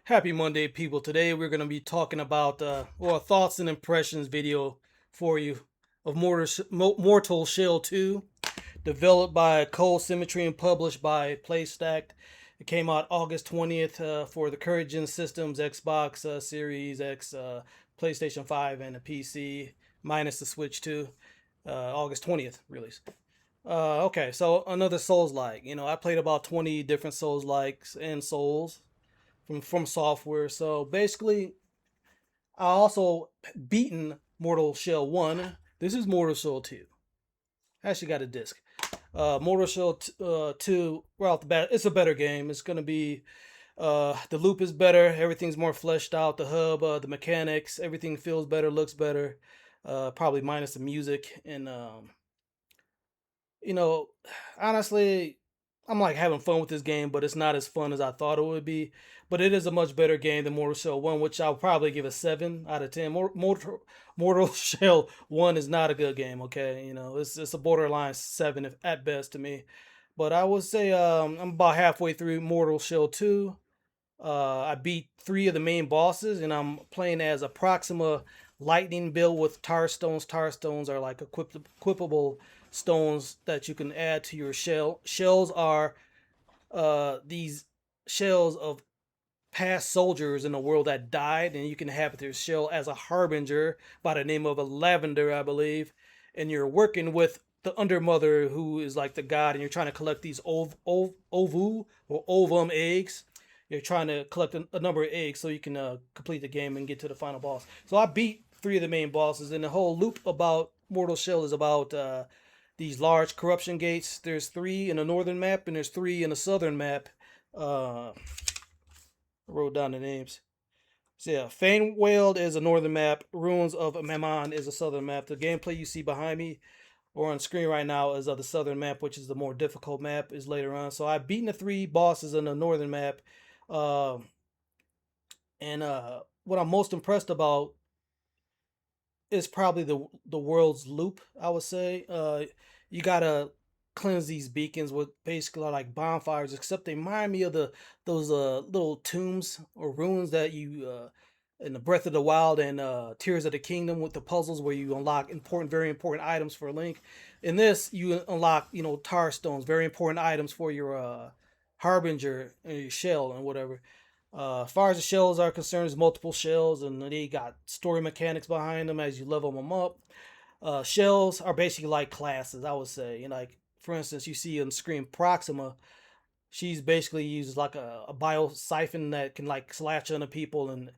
Happy Monday, people. Today we're going to be talking about thoughts and impressions video for you of Mortal Shell 2, developed by Cold Symmetry and published by PlayStacked. It came out August 20th for the current gen systems, Xbox Series X, PlayStation 5, and the PC, minus the Switch 2. August 20th release. Okay, so another Souls-like. I played about 20 different Souls-likes and Souls from software. So basically, I also beaten Mortal Shell 1. This is Mortal Shell 2. I actually got a disc. Mortal Shell 2, right off the bat, it's a better game. It's going to be, the loop is better. Everything's more fleshed out. The hub, the mechanics, everything feels better, looks better. Probably minus the music. And, you know, honestly, I'm like having fun with this game, but it's not as fun as I thought it would be. But it is a much better game than Mortal Shell 1, which I'll probably give a 7 out of 10. Mortal Shell 1 is not a good game, okay? It's a borderline 7 if, at best to me. But I would say I'm about halfway through Mortal Shell 2. I beat 3 of the main bosses, and I'm playing as a Proxima lightning build with tar stones. Tar stones are like equipable stones that you can add to your shell. Shells are these shells of past soldiers in the world that died, and you can have their shell as a harbinger by the name of a lavender, I believe. And you're working with the Undermother, who is like the god, and you're trying to collect these ovu or ovum eggs. You're trying to collect a number of eggs so you can complete the game and get to the final boss. So I beat 3 of the main bosses, and the whole loop about Mortal Shell is about these large corruption gates. There's 3 in the northern map, and there's 3 in the southern map. I wrote down the names. So yeah, Fainweld is a northern map. Ruins of Mammon is a southern map. The gameplay you see behind me or on screen right now is of the southern map, which is the more difficult map, is later on. So I've beaten the 3 bosses in the northern map. Uh, and what I'm most impressed about is probably the world's loop. I would say you gotta cleanse these beacons with basically like bonfires, except they remind me of those little tombs or ruins that you in the Breath of the Wild and Tears of the Kingdom with the puzzles where you unlock very important items for Link. In this, you unlock tar stones, very important items for your harbinger and your shell and whatever. As far as the shells are concerned, there's multiple shells, and they got story mechanics behind them as you level them up. Shells are basically like classes, I would say. Like, for instance, you see on screen Proxima. She's basically uses like a bio siphon that can like slash into people, and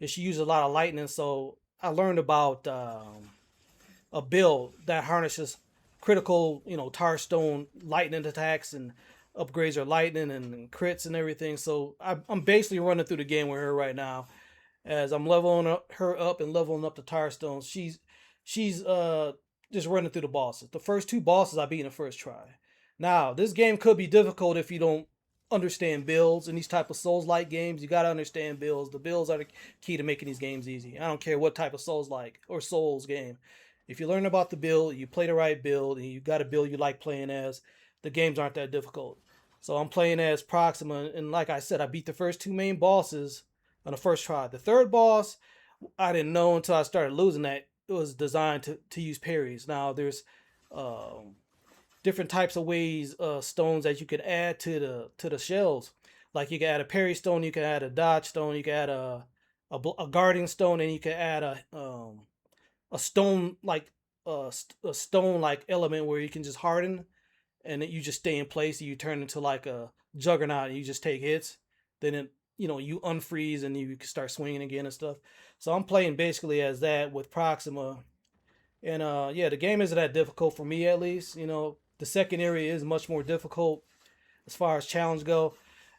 she uses a lot of lightning. So I learned about a build that harnesses critical, tar stone lightning attacks and upgrades her lightning and crits and everything. So I'm basically running through the game with her right now as I'm leveling her up and leveling up the tar stones. She's just running through the bosses. The first 2 bosses I beat in the first try. Now this game could be difficult if you don't understand builds in these type of Souls like games. You gotta understand builds. The builds are the key to making these games easy. I don't care what type of Souls like or Souls game. If you learn about the build, you play the right build, and you got a build you like playing as, the games aren't that difficult. So I'm playing as Proxima, and like I said, I beat the first 2 main bosses on the first try. The third boss, I didn't know until I started losing that it was designed to use parries. Now there's different types of ways, stones that you could add to the shells. Like you can add a parry stone, you can add a dodge stone, you can add a guarding stone, and you can add a stone like a stone like element where you can just harden and you just stay in place and you turn into like a juggernaut and you just take hits. Then you unfreeze and you can start swinging again and stuff. So I'm playing basically as that with Proxima. And yeah, the game isn't that difficult for me, at least. The second area is much more difficult as far as challenge go.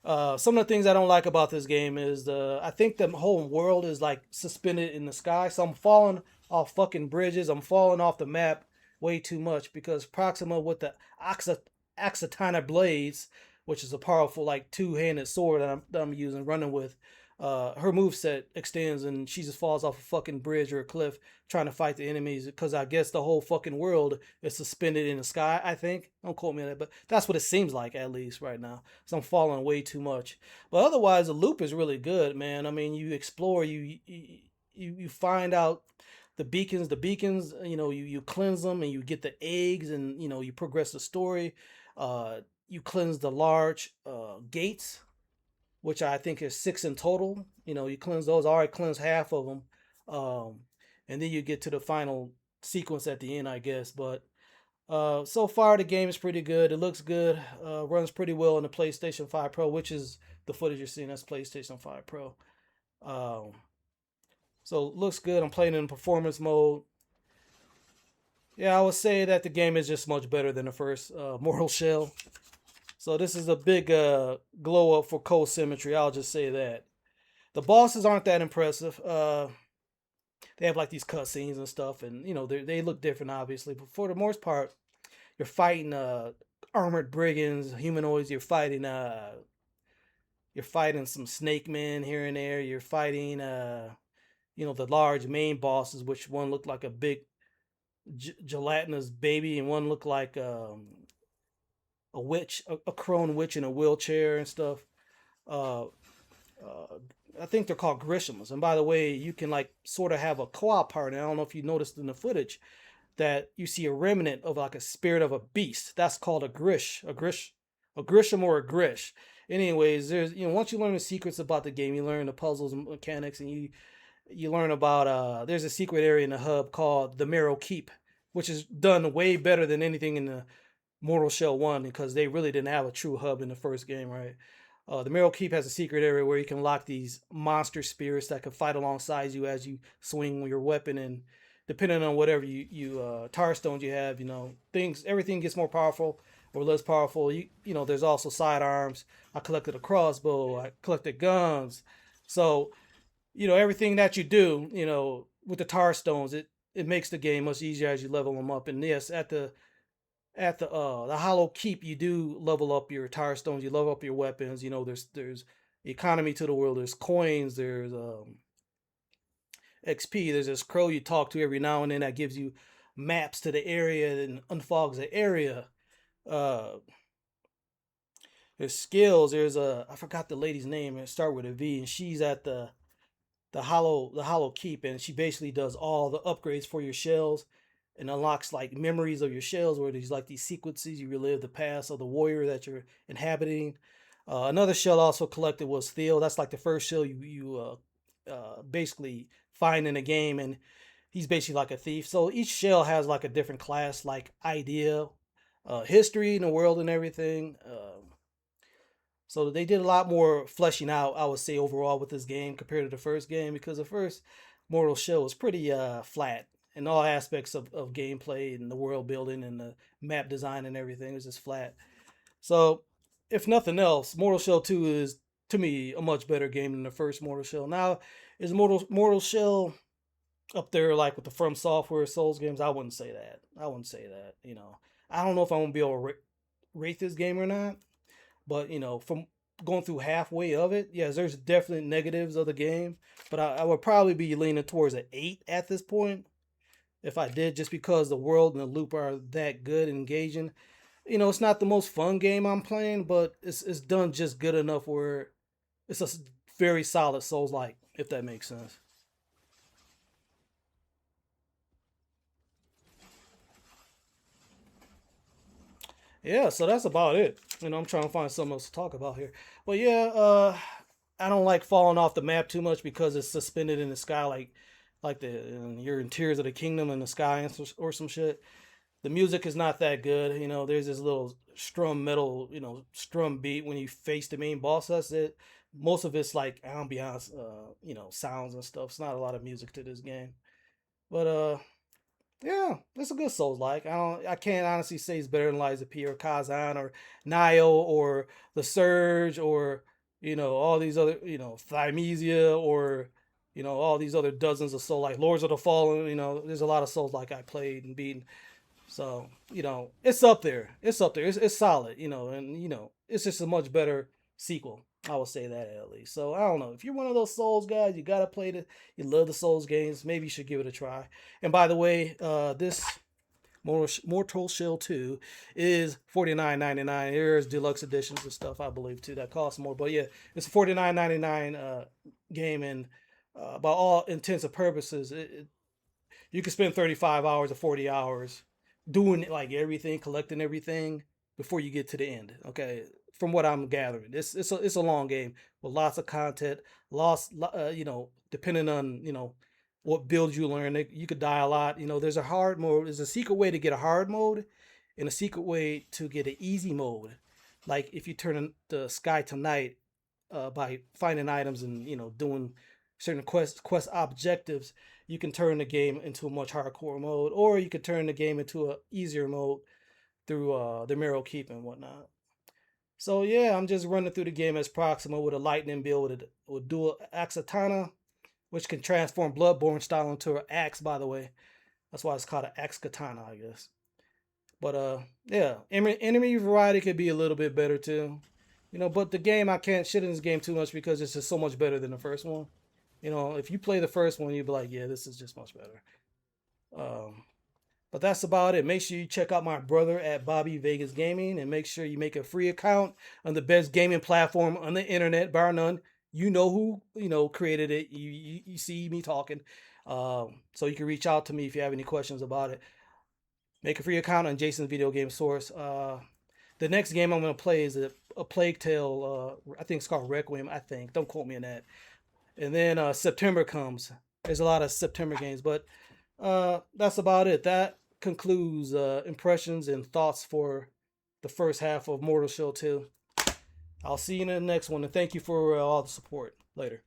Some of the things I don't like about this game is I think the whole world is like suspended in the sky. So I'm falling off fucking bridges. I'm falling off the map way too much because Proxima with the Oxitana blades which is a powerful like two-handed sword that I'm using running with. Her move set extends and she just falls off a fucking bridge or a cliff trying to fight the enemies because I guess the whole fucking world is suspended in the sky. I think, don't quote me on that, but that's what it seems like at least right now. So I'm falling way too much. But otherwise, the loop is really good, man. I mean, you explore, you find out the beacons. You cleanse them and you get the eggs, and you progress the story. You cleanse the large gates, which I think is six in total. You cleanse those. I already cleanse half of them, um, and then you get to the final sequence at the end, I guess. But so far the game is pretty good. It looks good. Runs pretty well on the PlayStation 5 Pro, which is the footage you're seeing. That's PlayStation 5 Pro. Um, so it looks good. I'm playing in performance mode. Yeah, I would say that the game is just much better than the first Mortal Shell. So this is a big glow up for Cold Symmetry. I'll just say that. The bosses aren't that impressive. They have like these cutscenes and stuff, and they look different, obviously. But for the most part, you're fighting armored brigands, humanoids. You're fighting some snake men here and there. You're fighting the large main bosses, which one looked like a big gelatinous baby, and one looked like a witch, a crone witch in a wheelchair and stuff. Uh, uh, I think they're called Grishams. And by the way, you can like sort of have a co-op partner. I don't know if you noticed in the footage that you see a remnant of like a spirit of a beast. That's called a Grisham or a Grish. Anyways, there's once you learn the secrets about the game, you learn the puzzles and mechanics, and you learn about there's a secret area in the hub called the Marrow Keep, which is done way better than anything in the Mortal Shell 1 because they really didn't have a true hub in the first game, right? The Marrow Keep has a secret area where you can lock these monster spirits that can fight alongside you as you swing your weapon, and depending on whatever tar stones you have, everything gets more powerful or less powerful. There's also sidearms. I collected a crossbow. I collected guns. So everything that you do, with the tar stones, it makes the game much easier as you level them up. And yes, at the Hollow Keep, you do level up your tire stones, you level up your weapons. There's economy to the world. There's coins. There's XP. There's this crow you talk to every now and then that gives you maps to the area and unfogs the area. Uh, there's skills. There's I forgot the lady's name. It start with a V, and she's at the Hollow Keep, and she basically does all the upgrades for your shells and unlocks like memories of your shells where there's like these sequences you relive the past of the warrior that you're inhabiting. Another shell also collected was Theo. That's like the first shell you basically find in the game, and he's basically like a thief. So each shell has like a different class, like idea, history in the world and everything. So they did a lot more fleshing out, I would say, overall with this game compared to the first game, because the first Mortal Shell was pretty flat in all aspects of gameplay and the world building and the map design and everything. It was just flat. So, if nothing else, Mortal Shell 2 is, to me, a much better game than the first Mortal Shell. Now, is Mortal Shell up there like with the From Software Souls games? I wouldn't say that. I wouldn't say that. I don't know if I'm gonna be able to rate this game or not. But from going through halfway of it, yes, there's definite negatives of the game. But I would probably be leaning towards an 8 at this point if I did, just because the world and the loop are that good and engaging. It's not the most fun game I'm playing, but it's done just good enough where it's a very solid Souls like, if that makes sense. Yeah, so that's about it. I'm trying to find something else to talk about here. But yeah, I don't like falling off the map too much because it's suspended in the sky, like you're in Tears of the Kingdom in the sky or some shit. The music is not that good. There's this little strum metal, strum beat when you face the main boss. That's it. Most of it's like ambiance, sounds and stuff. It's not a lot of music to this game. But yeah, it's a good Souls like. I can't honestly say it's better than Liza P or Kazan or Nio or The Surge or all these other Thymesia or all these other dozens of Souls like Lords of the Fallen. There's a lot of Souls like I played and beaten. So, it's up there. It's up there. It's solid, and it's just a much better sequel. I would say that at least. So I don't know. If you're one of those Souls guys, you gotta play you love the Souls games, maybe you should give it a try. And by the way, this Mortal Shell 2 is $49.99. There's deluxe editions and stuff, I believe, too, that cost more. But yeah, it's a $49.99 game, and by all intents and purposes, you can spend 35 hours or 40 hours doing like everything, collecting everything before you get to the end. Okay, from what I'm gathering, it's a long game with lots of content. Lots, depending on what build you learn, you could die a lot. There's a hard mode. There's a secret way to get a hard mode, and a secret way to get an easy mode. Like if you turn the sky to night by finding items and doing certain quest objectives, you can turn the game into a much hardcore mode, or you could turn the game into a easier mode through the Marrow Keep and whatnot. So yeah, I'm just running through the game as Proxima with a lightning build with dual Axatana, which can transform Bloodborne style into an axe. By the way, that's why it's called an axe katana, I guess. But yeah, enemy variety could be a little bit better too. But the game, I can't shit in this game too much because it's just so much better than the first one. If you play the first one, you'd be like, yeah, this is just much better. Um, but that's about it. Make sure you check out my brother at Bobby Vegas Gaming, and make sure you make a free account on the best gaming platform on the internet, bar none. You know who created it. You see me talking, so you can reach out to me if you have any questions about it. Make a free account on Jason's Video Game Source. The next game I'm gonna play is a Plague Tale. I think it's called Requiem. I think. Don't quote me on that. And then September comes. There's a lot of September games, but that's about it. That concludes impressions and thoughts for the first half of Mortal Shell 2. I'll see you in the next one, and thank you for all the support. Later.